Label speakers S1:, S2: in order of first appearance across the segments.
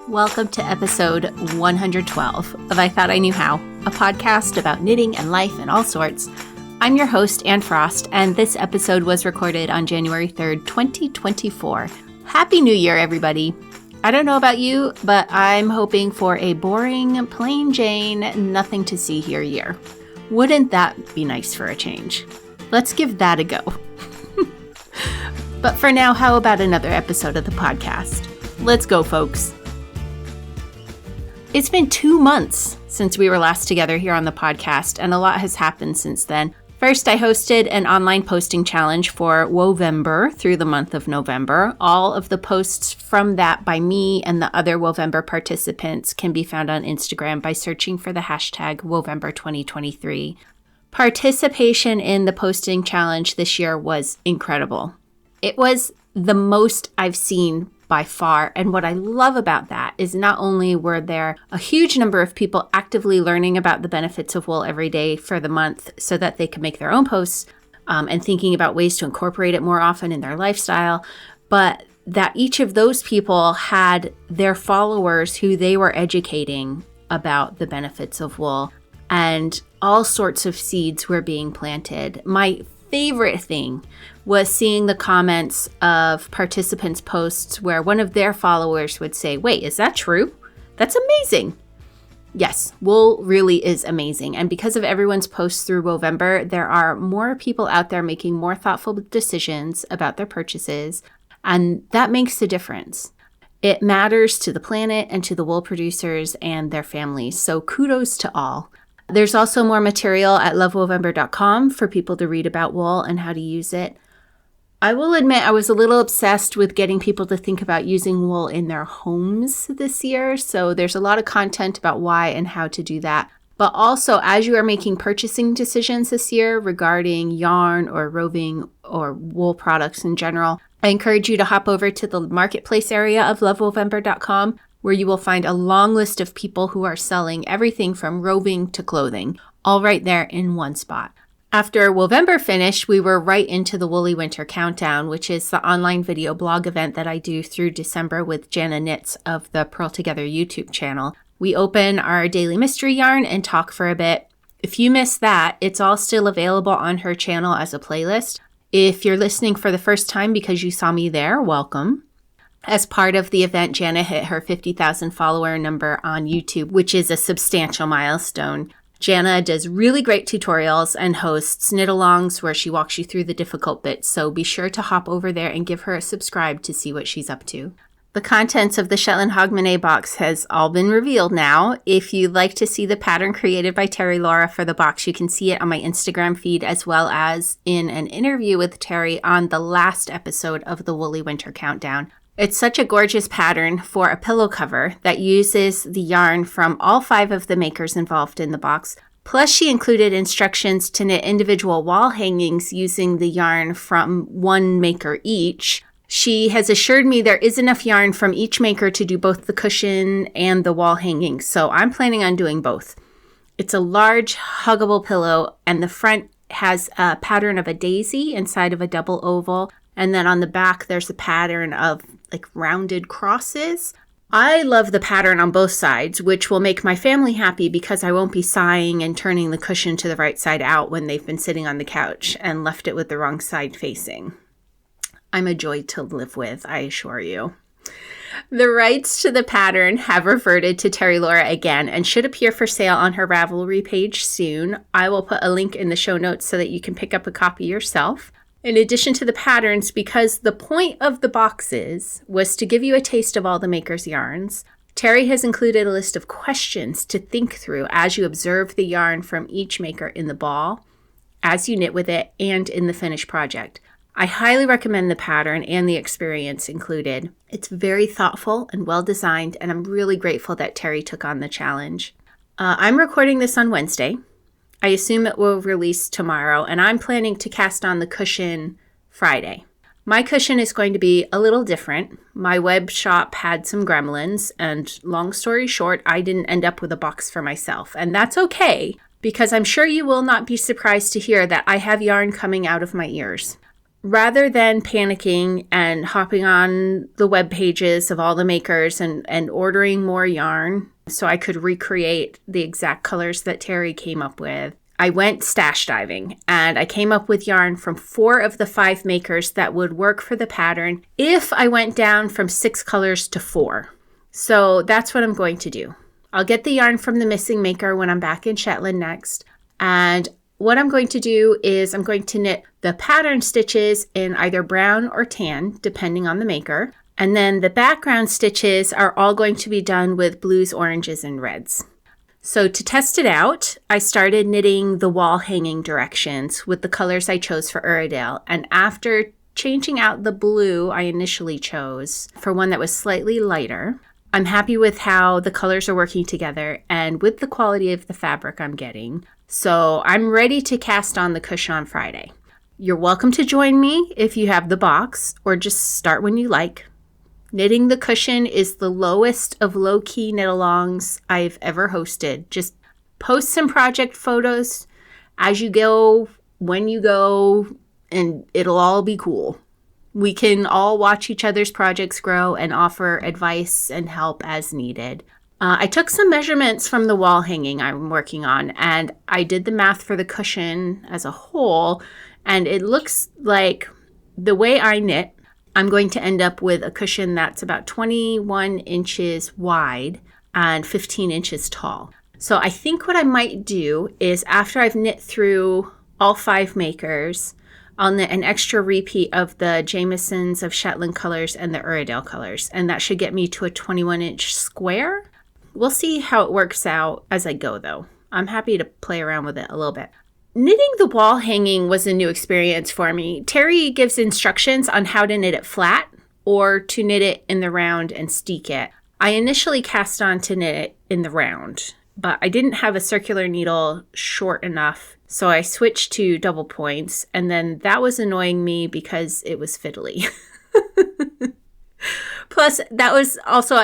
S1: Welcome to episode 112 of I Thought I Knew How, a podcast about knitting and life and all sorts. I'm your host, Anne Frost, and this episode was recorded on January 3rd, 2024. Happy New Year, everybody. I don't know about you, but I'm hoping for a boring, plain Jane, nothing to see here year. Wouldn't that be nice for a change? Let's give that a go. But for now, how about another episode of the podcast? Let's go, folks. It's been 2 months since we were last together here on the podcast, and a lot has happened since then. First, I hosted an online posting challenge for Wember through the month of November. All of the posts from that by me and the other Wember participants can be found on Instagram by searching for the hashtag Wember2023. Participation in the posting challenge this year was incredible. It was the most I've seen by far. And what I love about that is not only were there a huge number of people actively learning about the benefits of wool every day for the month so that they could make their own posts and thinking about ways to incorporate it more often in their lifestyle, but that each of those people had their followers who they were educating about the benefits of wool, and all sorts of seeds were being planted. My favorite thing was seeing the comments of participants' posts where one of their followers would say, "Wait, is that true? That's amazing." Yes, wool really is amazing. And because of everyone's posts through Wember, there are more people out there making more thoughtful decisions about their purchases. And that makes a difference. It matters to the planet and to the wool producers and their families. So kudos to all. There's also more material at LoveWVcom for people to read about wool and how to use it. I will admit I was a little obsessed with getting people to think about using wool in their homes this year. So there's a lot of content about why and how to do that. But also, as you are making purchasing decisions this year regarding yarn or roving or wool products in general, I encourage you to hop over to the marketplace area of LoveWVcom, where you will find a long list of people who are selling everything from roving to clothing, all right there in one spot. After Wember finished, we were right into the Woolly Winter Countdown, which is the online video blog event that I do through December with Jana Knits of the Purl Together YouTube channel. We open our daily mystery yarn and talk for a bit. If you missed that, it's all still available on her channel as a playlist. If you're listening for the first time because you saw me there, welcome. As part of the event, Jana hit her 50,000 follower number on YouTube, which is a substantial milestone. Jana does really great tutorials and hosts knit-alongs where she walks you through the difficult bits, so be sure to hop over there and give her a subscribe to see what she's up to. The contents of the Shetland Hogmanay box has all been revealed now. If you'd like to see the pattern created by Terry Laura for the box, you can see it on my Instagram feed as well as in an interview with Terry on the last episode of the Woolly Winter Countdown. It's such a gorgeous pattern for a pillow cover that uses the yarn from all 5 of the makers involved in the box. Plus, she included instructions to knit individual wall hangings using the yarn from one maker each. She has assured me there is enough yarn from each maker to do both the cushion and the wall hangings, so I'm planning on doing both. It's a large, huggable pillow, and the front has a pattern of a daisy inside of a double oval. And then on the back, there's a pattern of like rounded crosses. I love the pattern on both sides, which will make my family happy because I won't be sighing and turning the cushion to the right side out when they've been sitting on the couch and left it with the wrong side facing. I'm a joy to live with, I assure you. The rights to the pattern have reverted to Terry Laura again and should appear for sale on her Ravelry page soon. I will put a link in the show notes so that you can pick up a copy yourself. In addition to the patterns, because the point of the boxes was to give you a taste of all the makers' yarns, Terry has included a list of questions to think through as you observe the yarn from each maker in the ball, as you knit with it, and in the finished project. I highly recommend the pattern and the experience included. It's very thoughtful and well designed, and I'm really grateful that Terry took on the challenge. I'm recording this on Wednesday. I assume it will release tomorrow, and I'm planning to cast on the cushion Friday. My cushion is going to be a little different. My web shop had some gremlins, and long story short, I didn't end up with a box for myself. And that's okay, because I'm sure you will not be surprised to hear that I have yarn coming out of my ears. rather than panicking and hopping on the web pages of all the makers and ordering more yarn so I could recreate the exact colors that Terry came up with, I went stash diving and I came up with yarn from 4 of the 5 makers that would work for the pattern if I went down from 6 colors to 4. So that's what I'm going to do. I'll get the yarn from the missing maker when I'm back in Shetland next. And what I'm going to do is I'm going to knit the pattern stitches in either brown or tan, depending on the maker. And then the background stitches are all going to be done with blues, oranges, and reds. So to test it out, I started knitting the wall hanging directions with the colors I chose for Uradale. And after changing out the blue I initially chose for one that was slightly lighter, I'm happy with how the colors are working together and with the quality of the fabric I'm getting. So I'm ready to cast on the cushion on Friday. You're welcome to join me if you have the box, or just start when you like. Knitting the cushion is the lowest of low-key knit-alongs I've ever hosted. Just post some project photos as you go, when you go, and it'll all be cool. We can all watch each other's projects grow and offer advice and help as needed. I took some measurements from the wall hanging I'm working on, and I did the math for the cushion as a whole, and it looks like the way I knit, I'm going to end up with a cushion that's about 21 inches wide and 15 inches tall. So I think what I might do is after I've knit through all 5 makers, I'll knit an extra repeat of the Jamiesons of Shetland colors and the Uradale colors, and that should get me to a 21-inch square. We'll see how it works out as I go, though. I'm happy to play around with it a little bit. Knitting the wall hanging was a new experience for me. Terry gives instructions on how to knit it flat or to knit it in the round and steek it. I initially cast on to knit it in the round, but I didn't have a circular needle short enough, so I switched to double points, and then that was annoying me because it was fiddly. Plus, that was also,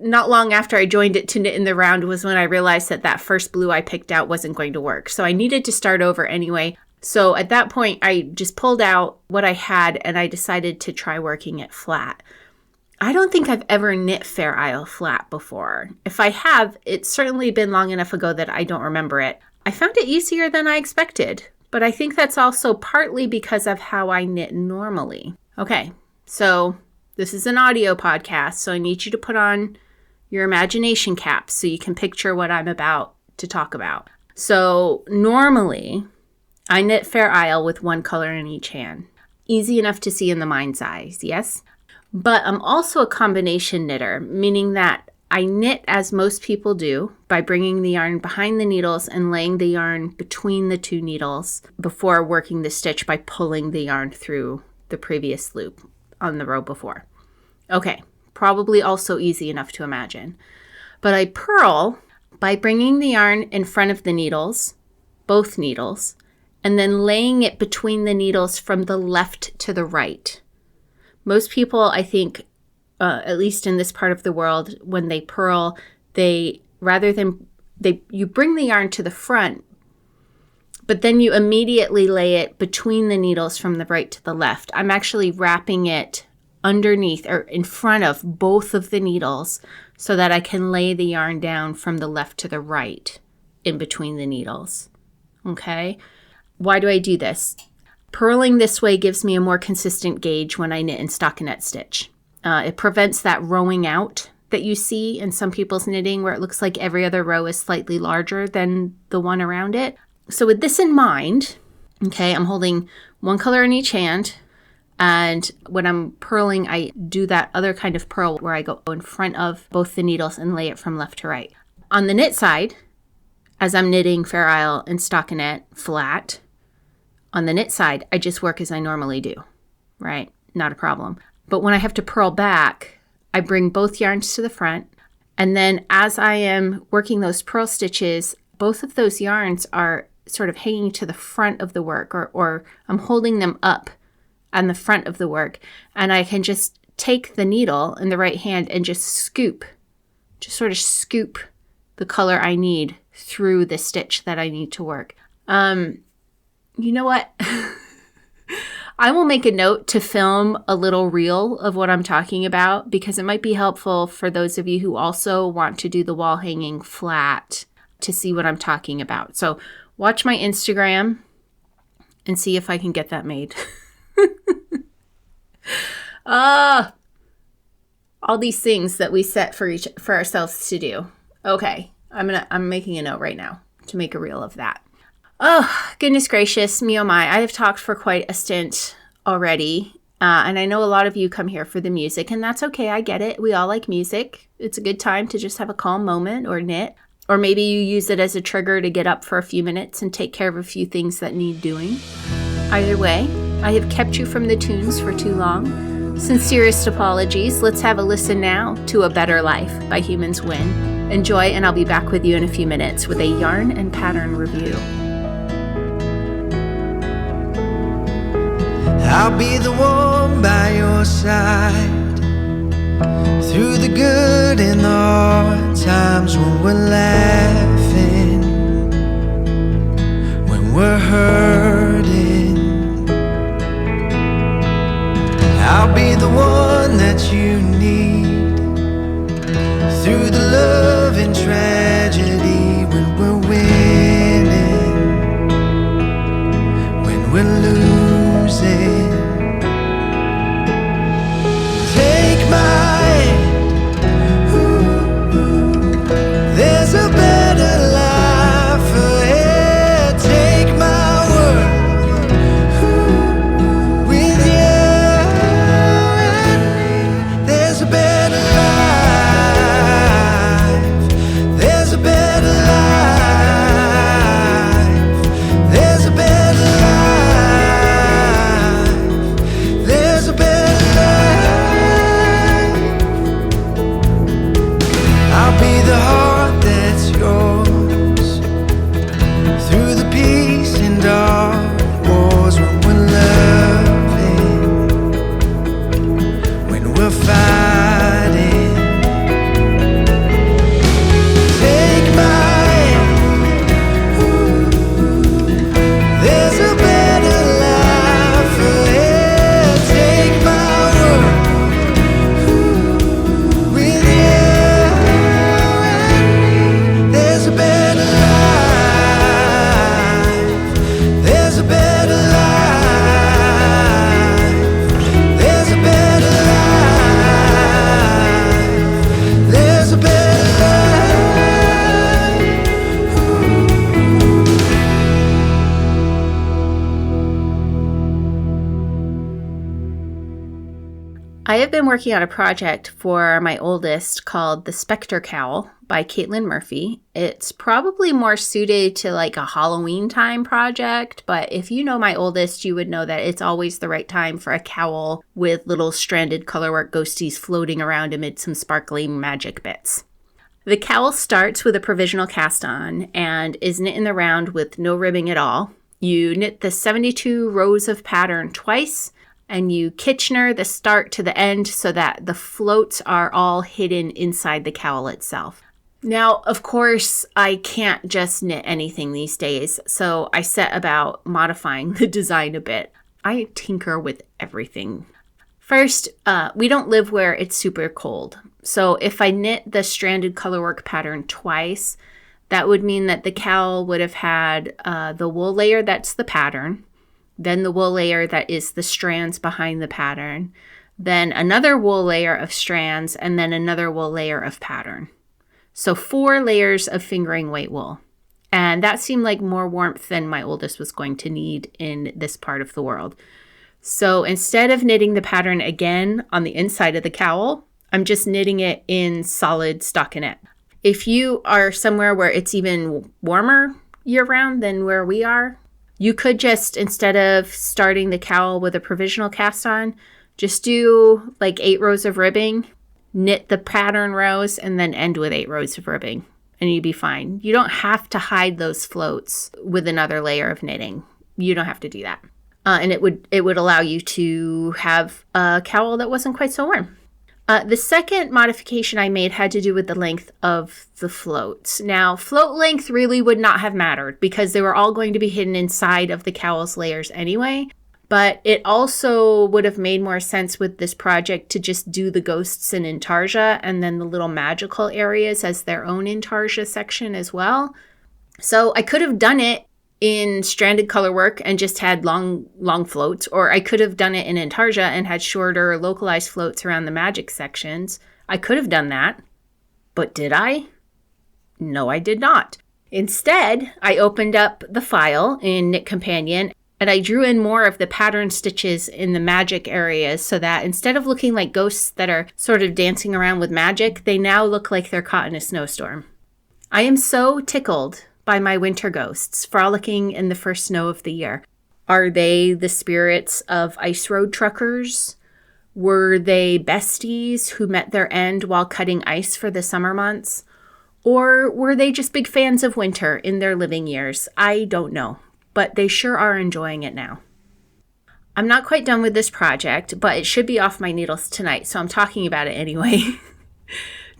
S1: not long after I joined it to knit in the round was when I realized that first blue I picked out wasn't going to work. So I needed to start over anyway. So at that point, I just pulled out what I had and I decided to try working it flat. I don't think I've ever knit Fair Isle flat before. If I have, it's certainly been long enough ago that I don't remember it. I found it easier than I expected, but I think that's also partly because of how I knit normally. Okay, so this is an audio podcast, so I need you to put on your imagination caps so you can picture what I'm about to talk about. So normally, I knit Fair Isle with 1 color in each hand. Easy enough to see in the mind's eyes, yes? But I'm also a combination knitter, meaning that I knit as most people do by bringing the yarn behind the needles and laying the yarn between the 2 needles before working the stitch by pulling the yarn through the previous loop on the row before. Okay, probably also easy enough to imagine. But I purl by bringing the yarn in front of the needles, both needles, and then laying it between the needles from the left to the right. Most people, I think, at least in this part of the world, when they purl, you bring the yarn to the front, but then you immediately lay it between the needles from the right to the left. I'm actually wrapping it underneath or in front of both of the needles so that I can lay the yarn down from the left to the right in between the needles. Okay? Why do I do this? Purling this way gives me a more consistent gauge when I knit in stockinette stitch. It prevents that rowing out that you see in some people's knitting where it looks like every other row is slightly larger than the one around it. So with this in mind, okay, I'm holding 1 color in each hand, and when I'm purling, I do that other kind of purl where I go in front of both the needles and lay it from left to right. On the knit side, as I'm knitting Fair Isle and stockinette flat, on the knit side, I just work as I normally do, right? Not a problem. But when I have to purl back, I bring both yarns to the front, and then as I am working those purl stitches, both of those yarns are sort of hanging to the front of the work, or I'm holding them up on the front of the work, and I can just take the needle in the right hand and just scoop the color I need through the stitch that I need to work. You know what? I will make a note to film a little reel of what I'm talking about because it might be helpful for those of you who also want to do the wall hanging flat to see what I'm talking about. So watch my Instagram and see if I can get that made. All these things that we set for ourselves to do. Okay, I'm making a note right now to make a reel of that. Oh, goodness gracious, me oh my. I have talked for quite a stint already. And I know a lot of you come here for the music, and that's okay. I get it. We all like music. It's a good time to just have a calm moment or knit. Or maybe you use it as a trigger to get up for a few minutes and take care of a few things that need doing. Either way, I have kept you from the tunes for too long. Sincerest apologies. Let's have a listen now to A Better Life by Humans Win. Enjoy, and I'll be back with you in a few minutes with a yarn and pattern review.
S2: I'll be the one by your side through the good and the hard times, when we're laughing, when we're hurting. I'll be the one that you need through the love and tragedy, when we're winning, when we're losing. Take my hand, there's a better life ahead. Take my word, with you and me, there's a better life. There's a better life. There's a better life. There's a better life. I'll be the heart that's yours through the peace and dark wars, when we're loving, when we're fighting. Take my hand, there's a better life ahead. Take my word, with you and me, there's a better life. There's a better life. There's a better life. There's a better life.
S1: I have been working on a project for my oldest called the Spectre Cowl by Caitlin Murphy. It's probably more suited to like a Halloween time project, but if you know my oldest, you would know that it's always the right time for a cowl with little stranded colorwork ghosties floating around amid some sparkly magic bits. The cowl starts with a provisional cast on and is knit in the round with no ribbing at all. You knit the 72 rows of pattern twice, and you Kitchener the start to the end so that the floats are all hidden inside the cowl itself. Now, of course, I can't just knit anything these days, so I set about modifying the design a bit. I tinker with everything. First, we don't live where it's super cold, so if I knit the stranded colorwork pattern twice, that would mean that the cowl would have had the wool layer that's the pattern, then the wool layer that is the strands behind the pattern, then another wool layer of strands, and then another wool layer of pattern. So 4 layers of fingering weight wool. And that seemed like more warmth than my oldest was going to need in this part of the world. So instead of knitting the pattern again on the inside of the cowl, I'm just knitting it in solid stockinette. If you are somewhere where it's even warmer year-round than where we are, you could just, instead of starting the cowl with a provisional cast on, just do like 8 rows of ribbing, knit the pattern rows, and then end with 8 rows of ribbing, and you'd be fine. You don't have to hide those floats with another layer of knitting. You don't have to do that. And it would allow you to have a cowl that wasn't quite so warm. The second modification I made had to do with the length of the floats. Now, float length really would not have mattered because they were all going to be hidden inside of the cowl's layers anyway. But it also would have made more sense with this project to just do the ghosts in Intarsia and then the little magical areas as their own Intarsia section as well. So I could have done it in stranded color work and just had long floats, or I could have done it in Intarsia and had shorter localized floats around the magic sections. I could have done that, but did I? No, I did not. Instead, I opened up the file in Knit Companion and I drew in more of the pattern stitches in the magic areas so that instead of looking like ghosts that are sort of dancing around with magic, they now look like they're caught in a snowstorm. I am so tickled by my winter ghosts frolicking in the first snow of the year. Are they the spirits of ice road truckers? Were they besties who met their end while cutting ice for the summer months? Or were they just big fans of winter in their living years? I don't know, but they sure are enjoying it now. I'm not quite done with this project, but it should be off my needles tonight, so I'm talking about it anyway.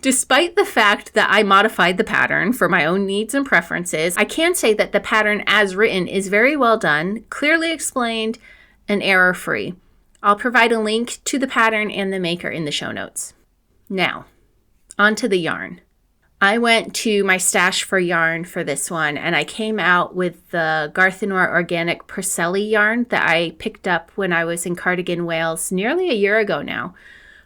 S1: Despite the fact that I modified the pattern for my own needs and preferences, I can say that the pattern as written is very well done, clearly explained, and error-free. I'll provide a link to the pattern and the maker in the show notes. Now, onto the yarn. I went to my stash for yarn for this one, and I came out with the Garthenor Organic Percelli yarn that I picked up when I was in Cardigan, Wales, nearly a year ago now.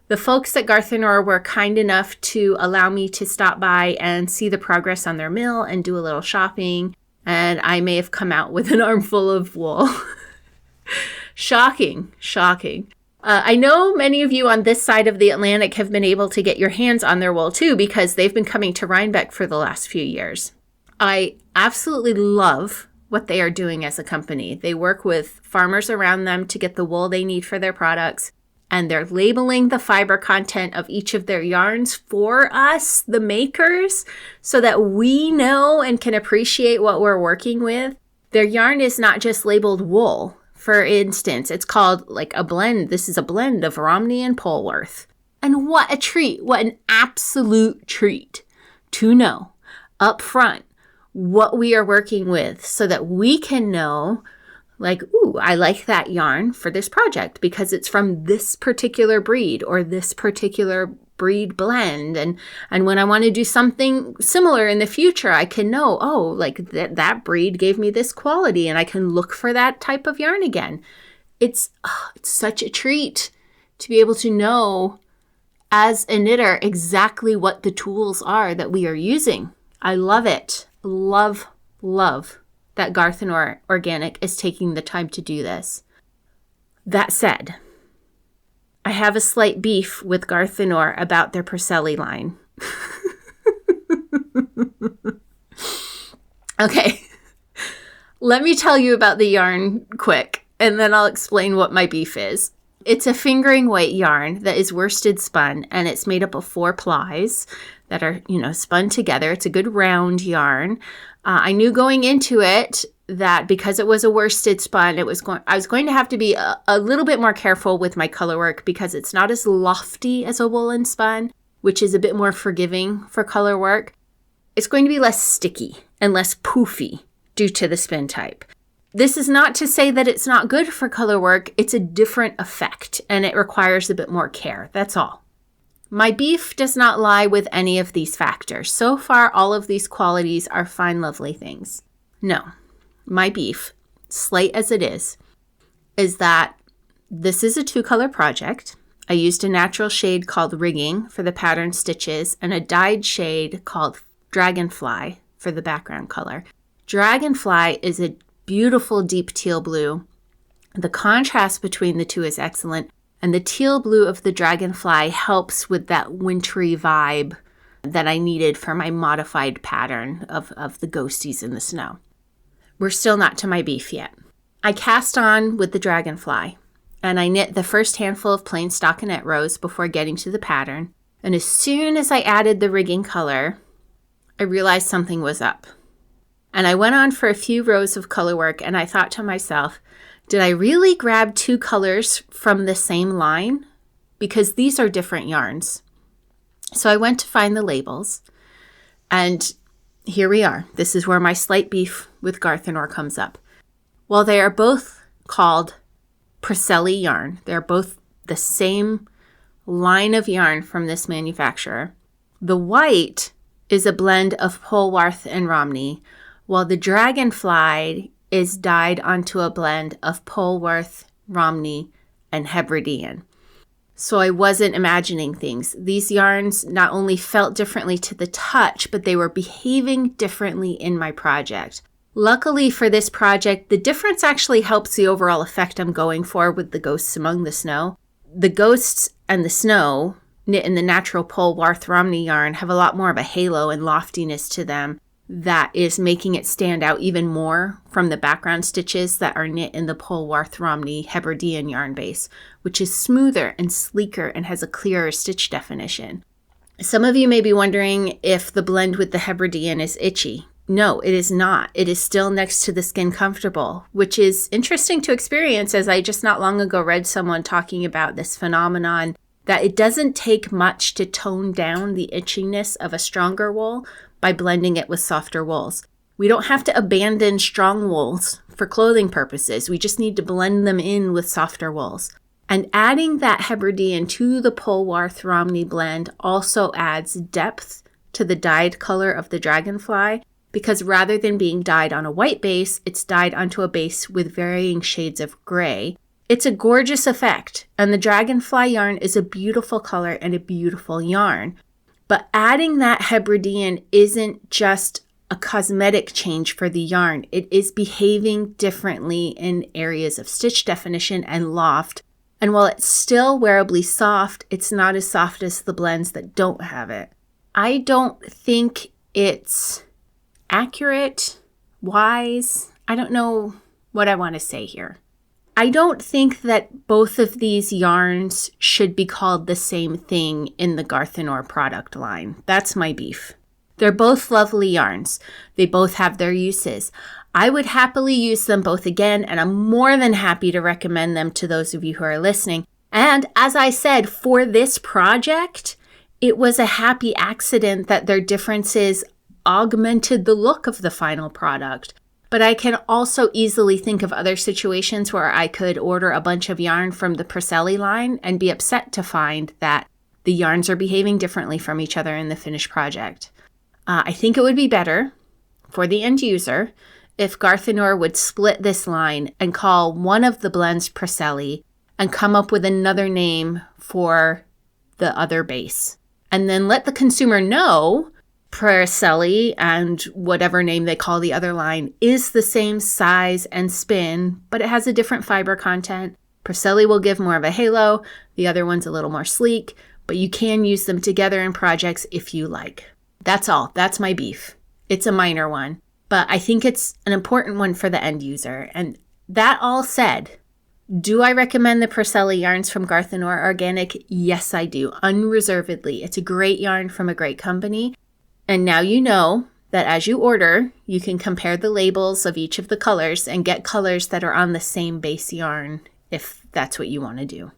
S1: The folks at Garthenor were kind enough to allow me to stop by and see the progress on their mill and do a little shopping, and I may have come out with an armful of wool. Shocking. I know many of you on this side of the Atlantic have been able to get your hands on their wool too because they've been coming to Rhinebeck for the last few years. I absolutely love what they are doing as a company. They work with farmers around them to get the wool they need for their products, and they're labeling the fiber content of each of their yarns for us, the makers, so that we know and can appreciate what we're working with. Their yarn is not just labeled wool. For instance, it's called like a blend. This is a blend of Romney and Polworth. And what a treat, what an absolute treat to know up front what we are working with so that we can know, like, ooh, I like that yarn for this project because it's from this particular breed or this particular breed blend. And when I want to do something similar in the future, I can know, oh, like that breed gave me this quality and I can look for that type of yarn again. It's such a treat to be able to know as a knitter exactly what the tools are that we are using. I love it. Love that Garthenor Organic is taking the time to do this. That said, I have a slight beef with Garthenor about their Percelli line. Okay, let me tell you about the yarn quick, and then I'll explain what my beef is. It's a fingering weight yarn that is worsted spun, and it's made up of 4 plies that are, spun together. It's a good round yarn. I knew going into it that because it was a worsted spun, I was going to have to be a little bit more careful with my color work because it's not as lofty as a woolen spun, which is a bit more forgiving for color work. It's going to be less sticky and less poofy due to the spin type. This is not to say that it's not good for color work. It's a different effect and it requires a bit more care. That's all. My beef does not lie with any of these factors. So far, all of these qualities are fine, lovely things. No, my beef, slight as it is that this is a 2-color project. I used a natural shade called Rigging for the pattern stitches and a dyed shade called Dragonfly for the background color. Dragonfly is a beautiful deep teal blue. The contrast between the two is excellent. And the teal blue of the Dragonfly helps with that wintry vibe that I needed for my modified pattern of the ghosties in the snow. We're still not to my beef yet. I cast on with the Dragonfly, and I knit the first handful of plain stockinette rows before getting to the pattern. And as soon as I added the rigging color, I realized something was up. And I went on for a few rows of color work, and I thought to myself, did I really grab 2 colors from the same line? Because these are different yarns. So I went to find the labels, and here we are. This is where my slight beef with Garthenor comes up. While they are both called Preselli yarn. They're both the same line of yarn from this manufacturer. The white is a blend of Polwarth and Romney, while the Dragonfly is dyed onto a blend of Polwarth, Romney, and Hebridean. So I wasn't imagining things. These yarns not only felt differently to the touch, but they were behaving differently in my project. Luckily for this project, the difference actually helps the overall effect I'm going for with the Ghosts Among the Snow. The Ghosts and the Snow, knit in the natural Polwarth Romney yarn, have a lot more of a halo and loftiness to them that is making it stand out even more from the background stitches that are knit in the Polwarth Romney Hebridean yarn base, which is smoother and sleeker and has a clearer stitch definition. Some of you may be wondering if the blend with the Hebridean is itchy. No, it is not. It is still next to the skin comfortable, which is interesting to experience, as I just not long ago read someone talking about this phenomenon that it doesn't take much to tone down the itchiness of a stronger wool by blending it with softer wools. We don't have to abandon strong wools for clothing purposes. We just need to blend them in with softer wools. And adding that Hebridean to the Polwarth Romney blend also adds depth to the dyed color of the Dragonfly, because rather than being dyed on a white base, it's dyed onto a base with varying shades of gray. It's a gorgeous effect, and the Dragonfly yarn is a beautiful color and a beautiful yarn. But adding that Hebridean isn't just a cosmetic change for the yarn. It is behaving differently in areas of stitch definition and loft. And while it's still wearably soft, it's not as soft as the blends that don't have it. I don't think it's accurate, wise. I don't know what I want to say here. I don't think that both of these yarns should be called the same thing in the Garthenor product line. That's my beef. They're both lovely yarns. They both have their uses. I would happily use them both again, and I'm more than happy to recommend them to those of you who are listening. And as I said, for this project, it was a happy accident that their differences augmented the look of the final product. But I can also easily think of other situations where I could order a bunch of yarn from the Preselli line and be upset to find that the yarns are behaving differently from each other in the finished project. I think it would be better for the end user if Garthenor would split this line and call one of the blends Preselli and come up with another name for the other base. And then let the consumer know Preselli and whatever name they call the other line is the same size and spin, but it has a different fiber content. Preselli will give more of a halo, the other one's a little more sleek, but you can use them together in projects if you like. That's all. That's my beef. It's a minor one, but I think it's an important one for the end user. And that all said, do I recommend the Preselli yarns from Garthenor Organic? Yes, I do, unreservedly. It's a great yarn from a great company. And now you know that as you order, you can compare the labels of each of the colors and get colors that are on the same base yarn if that's what you want to do.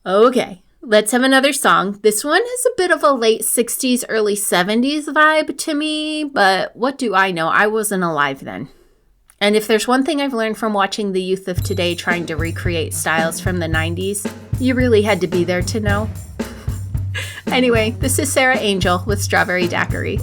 S1: Okay, let's have another song. This one is a bit of a late 60s, early 70s vibe to me, but what do I know? I wasn't alive then. And if there's one thing I've learned from watching the youth of today trying to recreate styles from the 90s, you really had to be there to know. Anyway, this is Sarah Angel with Strawberry Daiquiri.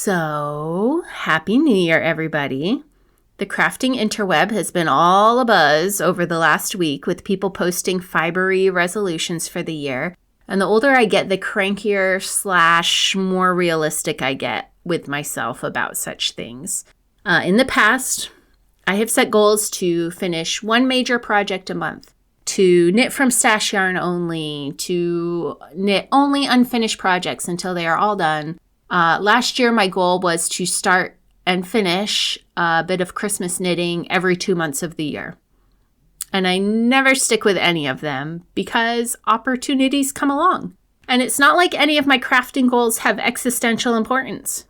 S1: So, Happy New Year, everybody. The crafting interweb has been all abuzz over the last week with people posting fibery resolutions for the year. And the older I get, the crankier / more realistic I get with myself about such things. In the past, I have set goals to finish one major project a month, to knit from stash yarn only, to knit only unfinished projects until they are all done. Last year, my goal was to start and finish a bit of Christmas knitting every 2 months of the year. And I never stick with any of them because opportunities come along. And it's not like any of my crafting goals have existential importance.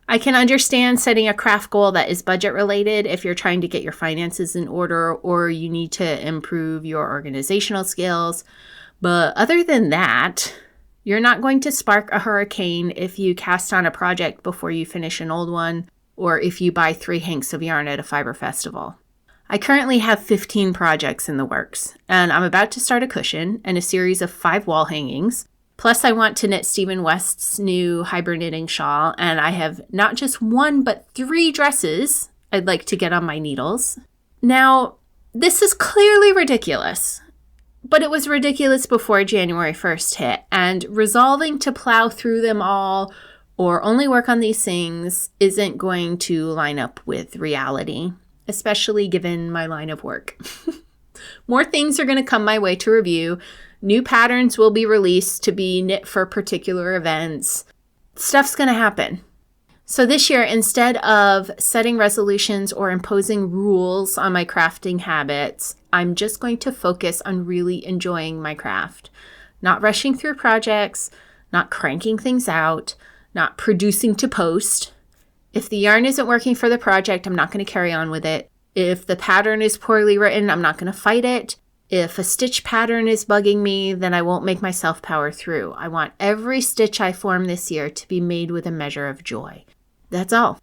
S1: I can understand setting a craft goal that is budget related if you're trying to get your finances in order or you need to improve your organizational skills. But other than that, you're not going to spark a hurricane if you cast on a project before you finish an old one or if you buy 3 hanks of yarn at a fiber festival. I currently have 15 projects in the works, and I'm about to start a cushion and a series of 5 wall hangings. Plus, I want to knit Stephen West's new Hyber knitting shawl, and I have not just 1, but 3 dresses I'd like to get on my needles. Now, this is clearly ridiculous, but it was ridiculous before January 1st hit, and resolving to plow through them all or only work on these things isn't going to line up with reality, especially given my line of work. More things are going to come my way to review. New patterns will be released to be knit for particular events. Stuff's going to happen. So this year, instead of setting resolutions or imposing rules on my crafting habits, I'm just going to focus on really enjoying my craft. Not rushing through projects, not cranking things out, not producing to post. If the yarn isn't working for the project, I'm not going to carry on with it. If the pattern is poorly written, I'm not going to fight it. If a stitch pattern is bugging me, then I won't make myself power through. I want every stitch I form this year to be made with a measure of joy. That's all.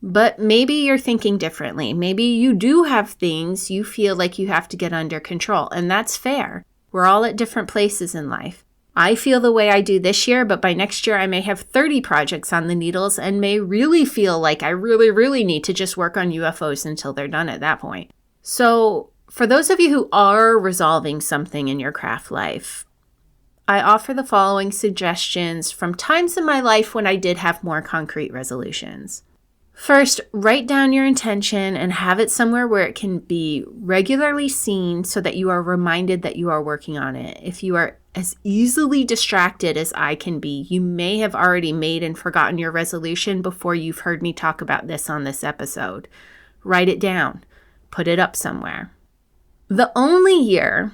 S1: But maybe you're thinking differently. Maybe you do have things you feel like you have to get under control, and that's fair. We're all at different places in life. I feel the way I do this year, but by next year I may have 30 projects on the needles and may really feel like I really need to just work on UFOs until they're done at that point. So for those of you who are resolving something in your craft life, I offer the following suggestions from times in my life when I did have more concrete resolutions. First, write down your intention and have it somewhere where it can be regularly seen so that you are reminded that you are working on it. If you are as easily distracted as I can be, you may have already made and forgotten your resolution before you've heard me talk about this on this episode. Write it down. Put it up somewhere. The only year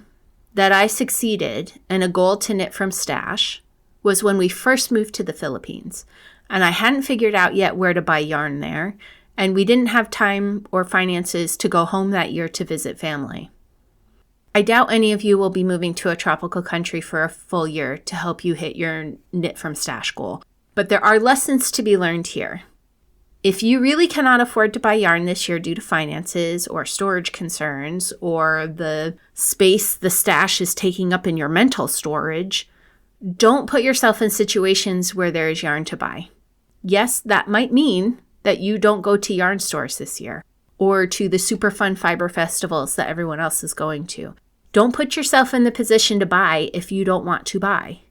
S1: that I succeeded in a goal to knit from stash was when we first moved to the Philippines. And I hadn't figured out yet where to buy yarn there, and we didn't have time or finances to go home that year to visit family. I doubt any of you will be moving to a tropical country for a full year to help you hit your knit from stash goal, but there are lessons to be learned here. If you really cannot afford to buy yarn this year due to finances or storage concerns or the space the stash is taking up in your mental storage, don't put yourself in situations where there is yarn to buy. Yes, that might mean that you don't go to yarn stores this year or to the super fun fiber festivals that everyone else is going to. Don't put yourself in the position to buy if you don't want to buy.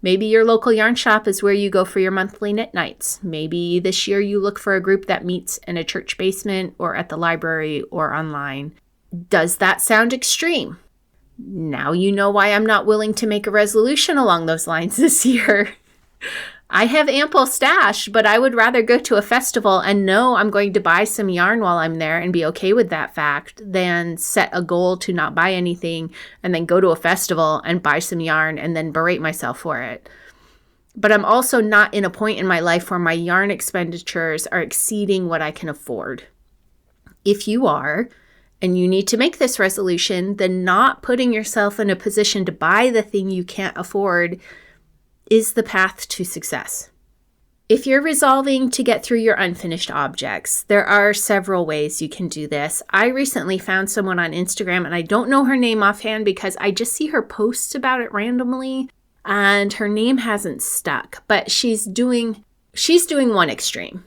S1: Maybe your local yarn shop is where you go for your monthly knit nights. Maybe this year you look for a group that meets in a church basement or at the library or online. Does that sound extreme? Now you know why I'm not willing to make a resolution along those lines this year. I have ample stash, but I would rather go to a festival and know I'm going to buy some yarn while I'm there and be okay with that fact than set a goal to not buy anything and then go to a festival and buy some yarn and then berate myself for it. But I'm also not in a point in my life where my yarn expenditures are exceeding what I can afford. If you are, and you need to make this resolution, then not putting yourself in a position to buy the thing you can't afford is the path to success. If you're resolving to get through your unfinished objects, there are several ways you can do this. I recently found someone on Instagram, and I don't know her name offhand because I just see her posts about it randomly, and her name hasn't stuck, but she's doing she's doing one extreme,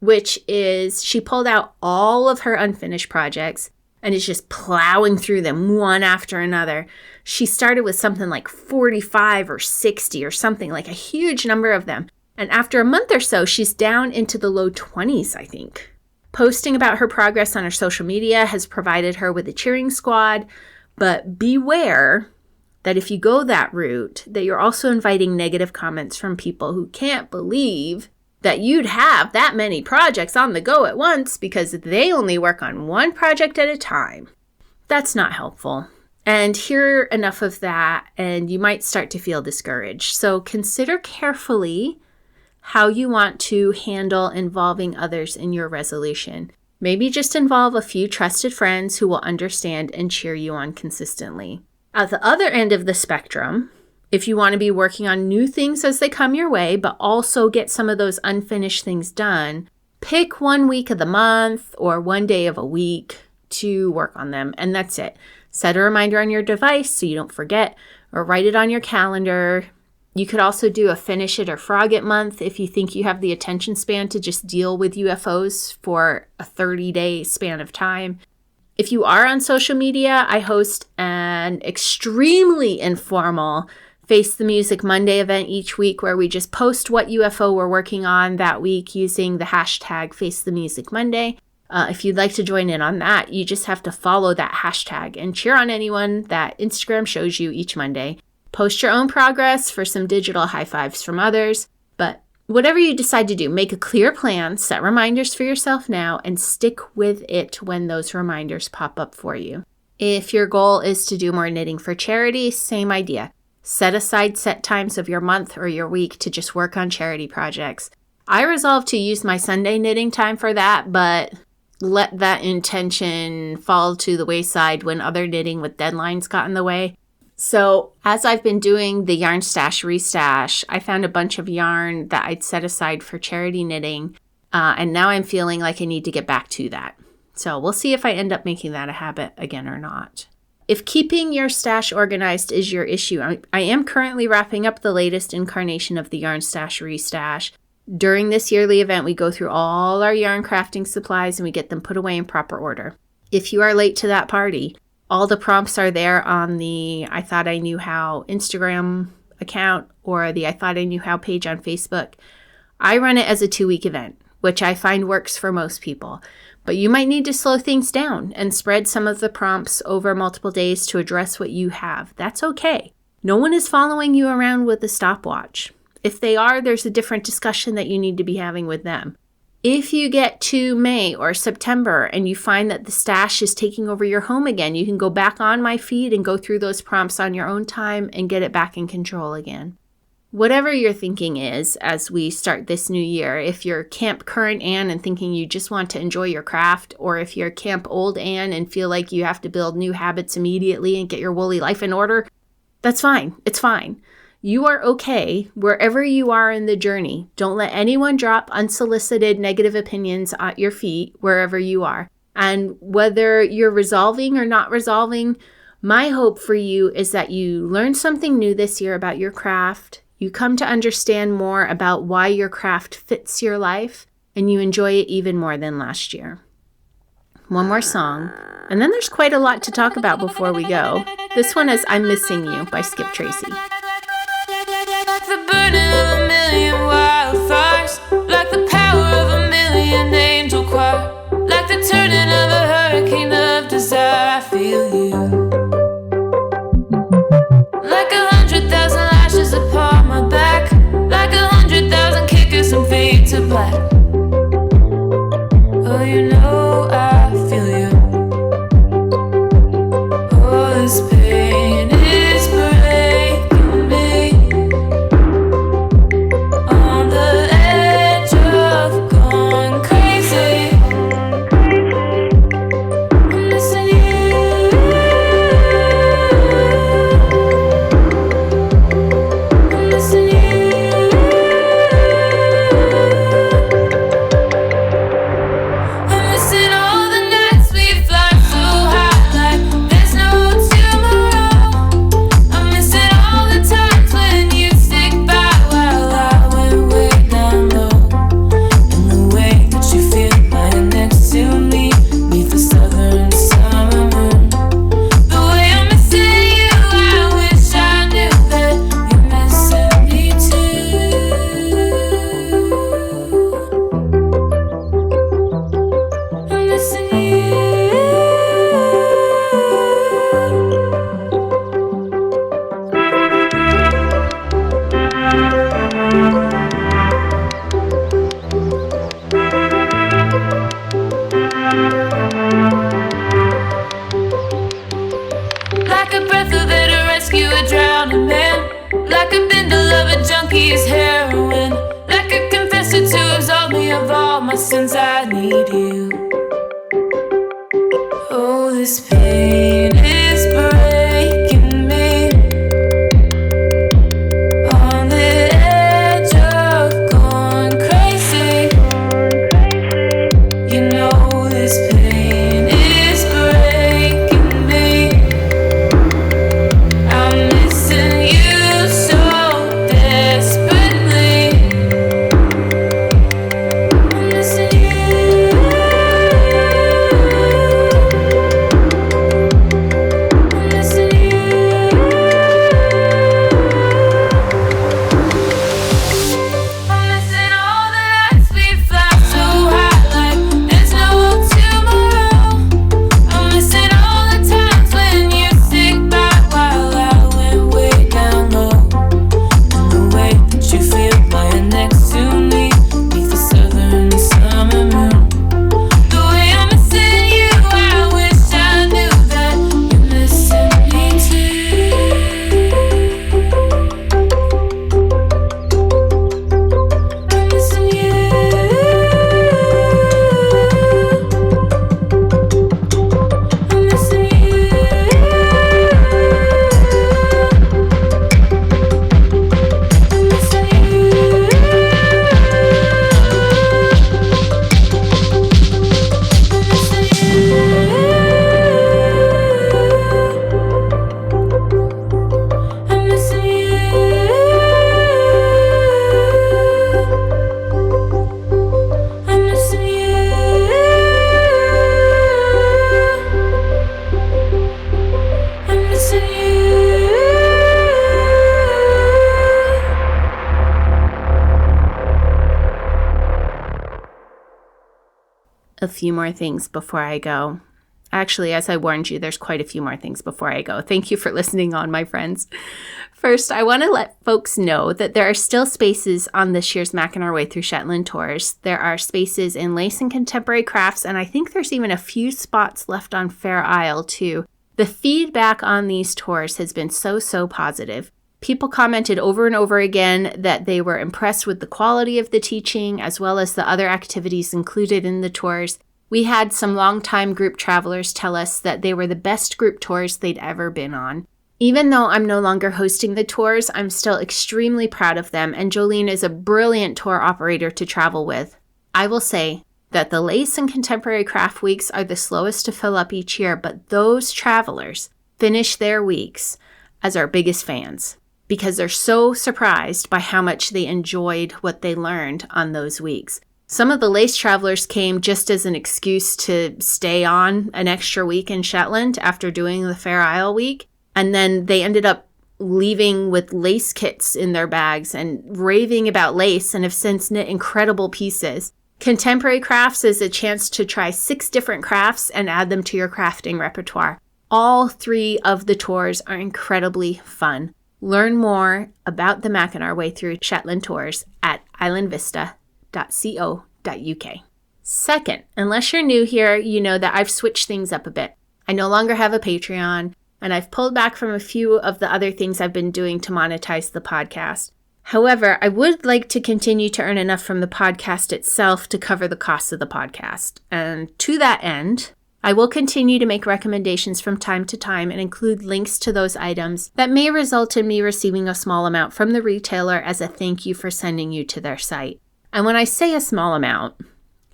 S1: which is she pulled out all of her unfinished projects and is just plowing through them one after another. She started with something like 45 or 60 or something, like a huge number of them. And after a month or so, she's down into the low 20s, I think. Posting about her progress on her social media has provided her with a cheering squad, but beware that if you go that route, that you're also inviting negative comments from people who can't believe that you'd have that many projects on the go at once because they only work on one project at a time. That's not helpful. And hear enough of that, and you might start to feel discouraged. So consider carefully how you want to handle involving others in your resolution. Maybe just involve a few trusted friends who will understand and cheer you on consistently. At the other end of the spectrum, if you want to be working on new things as they come your way, but also get some of those unfinished things done, pick 1 week of the month or 1 day of a week to work on them, and that's it. Set a reminder on your device so you don't forget, or write it on your calendar. You could also do a finish it or frog it month if you think you have the attention span to just deal with UFOs for a 30-day span of time. If you are on social media, I host an extremely informal Face the Music Monday event each week where we just post what UFO we're working on that week using the hashtag Face the Music Monday. If you'd like to join in on that, you just have to follow that hashtag and cheer on anyone that Instagram shows you each Monday. Post your own progress for some digital high fives from others. But whatever you decide to do, make a clear plan, set reminders for yourself now, and stick with it when those reminders pop up for you. If your goal is to do more knitting for charity, same idea. Set aside set times of your month or your week to just work on charity projects. I resolved to use my Sunday knitting time for that, but let that intention fall to the wayside when other knitting with deadlines got in the way. So as I've been doing the yarn stash restash, I found a bunch of yarn that I'd set aside for charity knitting, and now I'm feeling like I need to get back to that. So we'll see if I end up making that a habit again or not. If keeping your stash organized is your issue, I am currently wrapping up the latest incarnation of the yarn stash restash. During this yearly event, we go through all our yarn crafting supplies and we get them put away in proper order. If you are late to that party, all the prompts are there on the I Thought I Knew How Instagram account or the I Thought I Knew How page on Facebook. I run it as a 2-week event, which I find works for most people. But you might need to slow things down and spread some of the prompts over multiple days to address what you have. That's okay. No one is following you around with a stopwatch. If they are, there's a different discussion that you need to be having with them. If you get to May or September and you find that the stash is taking over your home again, you can go back on my feed and go through those prompts on your own time and get it back in control again. Whatever your thinking is as we start this new year, if you're Camp Current Anne and thinking you just want to enjoy your craft, or if you're Camp Old Anne and feel like you have to build new habits immediately and get your woolly life in order, that's fine. It's fine. You are okay wherever you are in the journey. Don't let anyone drop unsolicited negative opinions at your feet wherever you are. And whether you're resolving or not resolving, my hope for you is that you learn something new this year about your craft, you come to understand more about why your craft fits your life, and you enjoy it even more than last year. One more song, and then there's quite a lot to talk about before we go. This one is I'm Missing You by Skip Tracy.
S3: The burning of a million wildfires, like the power of a million angel choir, like the turning of a hurricane of desire. I feel you, like 100,000 lashes upon my back, like 100,000 kickers and feet to black. Oh, you know I feel you. Oh, this pain is breaking me. On the edge of going crazy. I'm missing you. drowning man, like a bindle of a junkie's heroin, like a confessor to absolve me of all my sins. I need you. Oh, this pain is breaking me, on the edge of going crazy. You know this pain is breaking me. I'm missing you so desperately. I'm missing you. I'm missing you. I'm missing all the nights we fly so high like there's no tomorrow. I'm missing all the times when you stick by while I went way down low. And the way that you feel lying next to me beneath the southern summer moon. The way I'm missing you, I wish I knew that you're missing me too. I'm missing you. I'm missing you. I'm missing you. I'm missing you. I'm missing you. I'm missing you.
S1: A few more things before I go. Actually, as I warned you, there's quite a few more things before I go. Thank you for listening on, my friends. First, I want to let folks know that there are still spaces on this year's Macking Our Way Through Shetland tours. There are spaces in lace and contemporary crafts, and I think there's even a few spots left on Fair Isle, too. The feedback on these tours has been so positive. People commented over and over again that they were impressed with the quality of the teaching, as well as the other activities included in the tours. We had some longtime group travelers tell us that they were the best group tours they'd ever been on. Even though I'm no longer hosting the tours, I'm still extremely proud of them, and Jolene is a brilliant tour operator to travel with. I will say that the lace and contemporary craft weeks are the slowest to fill up each year, but those travelers finish their weeks as our biggest fans, because they're so surprised by how much they enjoyed what they learned on those weeks. Some of the lace travelers came just as an excuse to stay on an extra week in Shetland after doing the Fair Isle week, and then they ended up leaving with lace kits in their bags and raving about lace and have since knit incredible pieces. Contemporary crafts is a chance to try 6 different crafts and add them to your crafting repertoire. All 3 of the tours are incredibly fun. Learn more about the Macking Our Way Through Shetland tours at islandvista.co.uk. Second, unless you're new here, you know that I've switched things up a bit. I no longer have a Patreon, and I've pulled back from a few of the other things I've been doing to monetize the podcast. However, I would like to continue to earn enough from the podcast itself to cover the costs of the podcast. And to that end, I will continue to make recommendations from time to time and include links to those items that may result in me receiving a small amount from the retailer as a thank you for sending you to their site. And when I say a small amount,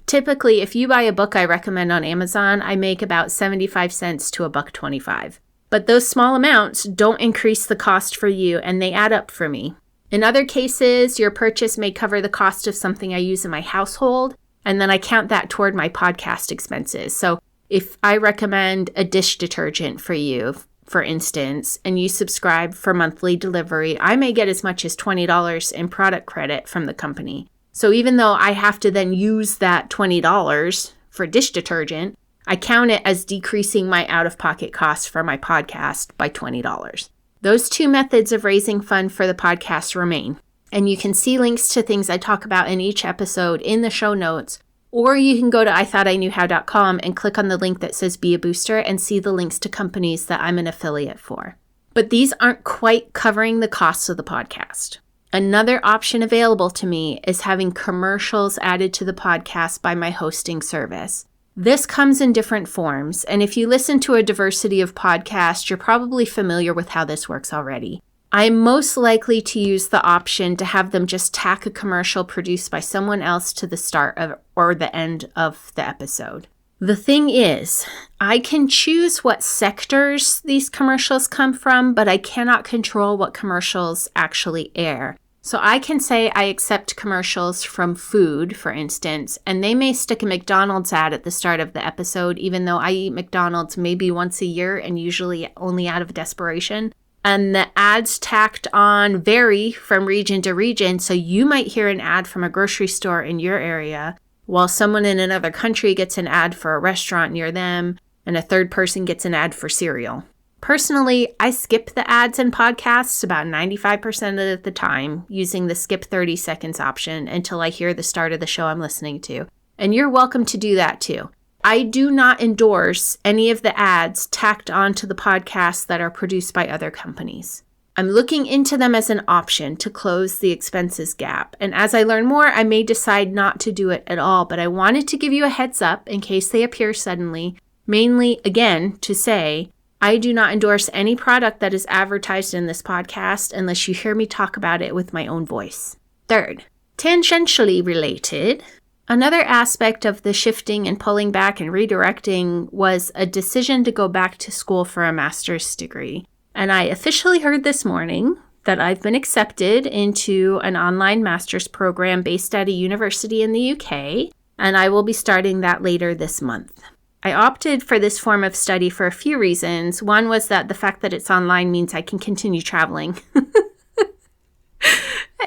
S1: typically if you buy a book I recommend on Amazon, I make about 75 cents to $1.25. But those small amounts don't increase the cost for you, and they add up for me. In other cases, your purchase may cover the cost of something I use in my household, and then I count that toward my podcast expenses. So if I recommend a dish detergent for you, for instance, and you subscribe for monthly delivery, I may get as much as $20 in product credit from the company. So even though I have to then use that $20 for dish detergent, I count it as decreasing my out-of-pocket costs for my podcast by $20. Those 2 methods of raising funds for the podcast remain, and you can see links to things I talk about in each episode in the show notes, or you can go to ithoughtIknewhow.com and click on the link that says Be a Booster and see the links to companies that I'm an affiliate for. But these aren't quite covering the costs of the podcast. Another option available to me is having commercials added to the podcast by my hosting service. This comes in different forms, and if you listen to a diversity of podcasts, you're probably familiar with how this works already. I'm most likely to use the option to have them just tack a commercial produced by someone else to the start of or the end of the episode. The thing is, I can choose what sectors these commercials come from, but I cannot control what commercials actually air. So I can say I accept commercials from food, for instance, and they may stick a McDonald's ad at the start of the episode, even though I eat McDonald's maybe once a year and usually only out of desperation. And the ads tacked on vary from region to region, so you might hear an ad from a grocery store in your area, while someone in another country gets an ad for a restaurant near them, and a third person gets an ad for cereal. Personally, I skip the ads in podcasts about 95% of the time using the skip 30 seconds option until I hear the start of the show I'm listening to. And you're welcome to do that too. I do not endorse any of the ads tacked onto the podcasts that are produced by other companies. I'm looking into them as an option to close the expenses gap. And as I learn more, I may decide not to do it at all. But I wanted to give you a heads up in case they appear suddenly. Mainly, again, to say, I do not endorse any product that is advertised in this podcast unless you hear me talk about it with my own voice. Third, tangentially related, another aspect of the shifting and pulling back and redirecting was a decision to go back to school for a master's degree. And I officially heard this morning that I've been accepted into an online master's program based at a university in the UK, and I will be starting that later this month. I opted for this form of study for a few reasons. One was that the fact that it's online means I can continue traveling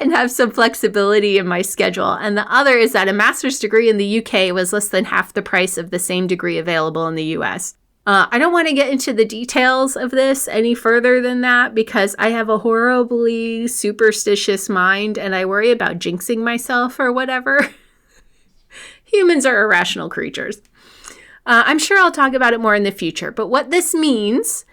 S1: and have some flexibility in my schedule. And the other is that a master's degree in the UK was less than half the price of the same degree available in the US. I don't want to get into the details of this any further than that because I have a horribly superstitious mind and I worry about jinxing myself or whatever. Humans are irrational creatures. I'm sure I'll talk about it more in the future, but what this means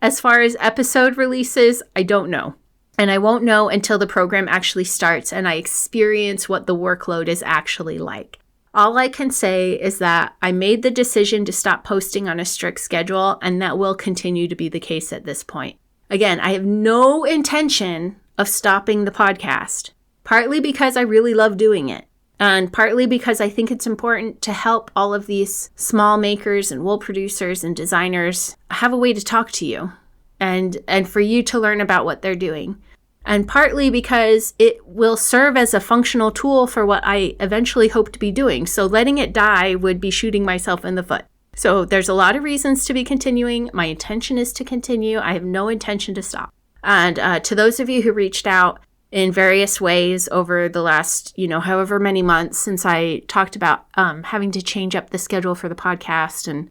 S1: as far as episode releases, I don't know. And I won't know until the program actually starts and I experience what the workload is actually like. All I can say is that I made the decision to stop posting on a strict schedule, and that will continue to be the case at this point. Again, I have no intention of stopping the podcast, partly because I really love doing it. And partly because I think it's important to help all of these small makers and wool producers and designers have a way to talk to you and for you to learn about what they're doing. And partly because it will serve as a functional tool for what I eventually hope to be doing. So letting it die would be shooting myself in the foot. So there's a lot of reasons to be continuing. My intention is to continue. I have no intention to stop. And to those of you who reached out in various ways over the last, however many months since I talked about having to change up the schedule for the podcast and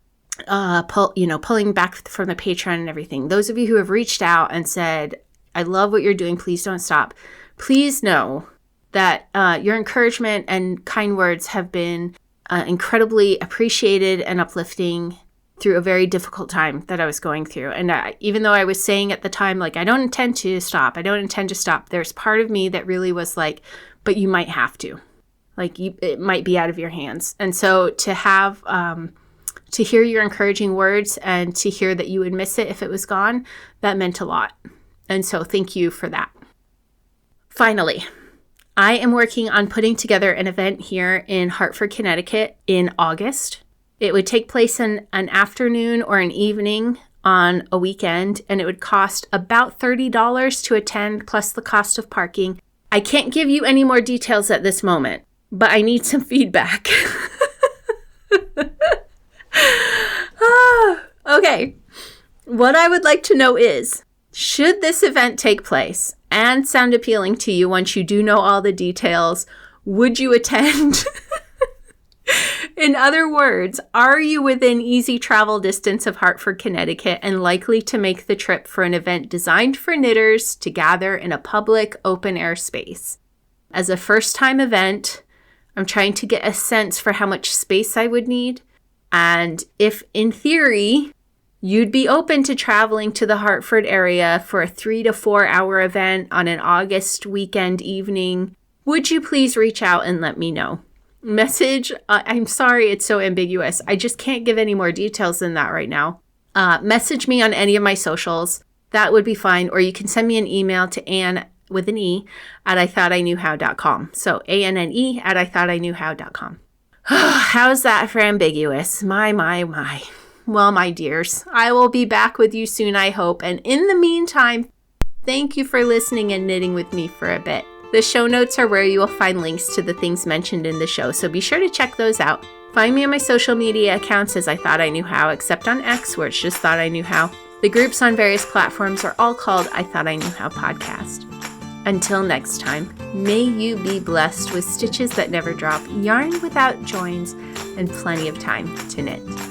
S1: pulling back from the Patreon and everything. Those of you who have reached out and said, I love what you're doing. Please don't stop. Please know that your encouragement and kind words have been incredibly appreciated and uplifting through a very difficult time that I was going through. And even though I was saying at the time, I don't intend to stop. There's part of me that really was like, but you might have to. It might be out of your hands. And so to have, to hear your encouraging words and to hear that you would miss it if it was gone, that meant a lot. And so thank you for that. Finally, I am working on putting together an event here in Hartford, Connecticut in August. It would take place in an afternoon or an evening on a weekend, and it would cost about $30 to attend, plus the cost of parking. I can't give you any more details at this moment, but I need some feedback. Okay. What I would like to know is, should this event take place and sound appealing to you once you do know all the details, would you attend? In other words, are you within easy travel distance of Hartford, Connecticut, and likely to make the trip for an event designed for knitters to gather in a public open-air space? As a first-time event, I'm trying to get a sense for how much space I would need, and if, in theory, you'd be open to traveling to the Hartford area for a 3 to 4 hour event on an August weekend evening, would you please reach out and let me know? Message, I'm sorry it's so ambiguous. I just can't give any more details than that right now. Message me on any of my socials. That would be fine. Or you can send me an email to Anne with an E at IthoughtIKnewHow.com. So ANNE at IthoughtIKnewHow.com. How's that for ambiguous? My. Well, my dears, I will be back with you soon, I hope. And in the meantime, thank you for listening and knitting with me for a bit. The show notes are where you will find links to the things mentioned in the show, so be sure to check those out. Find me on my social media accounts as I Thought I Knew How, except on X, where it's just Thought I Knew How. The groups on various platforms are all called I Thought I Knew How Podcast. Until next time, may you be blessed with stitches that never drop, yarn without joins, and plenty of time to knit.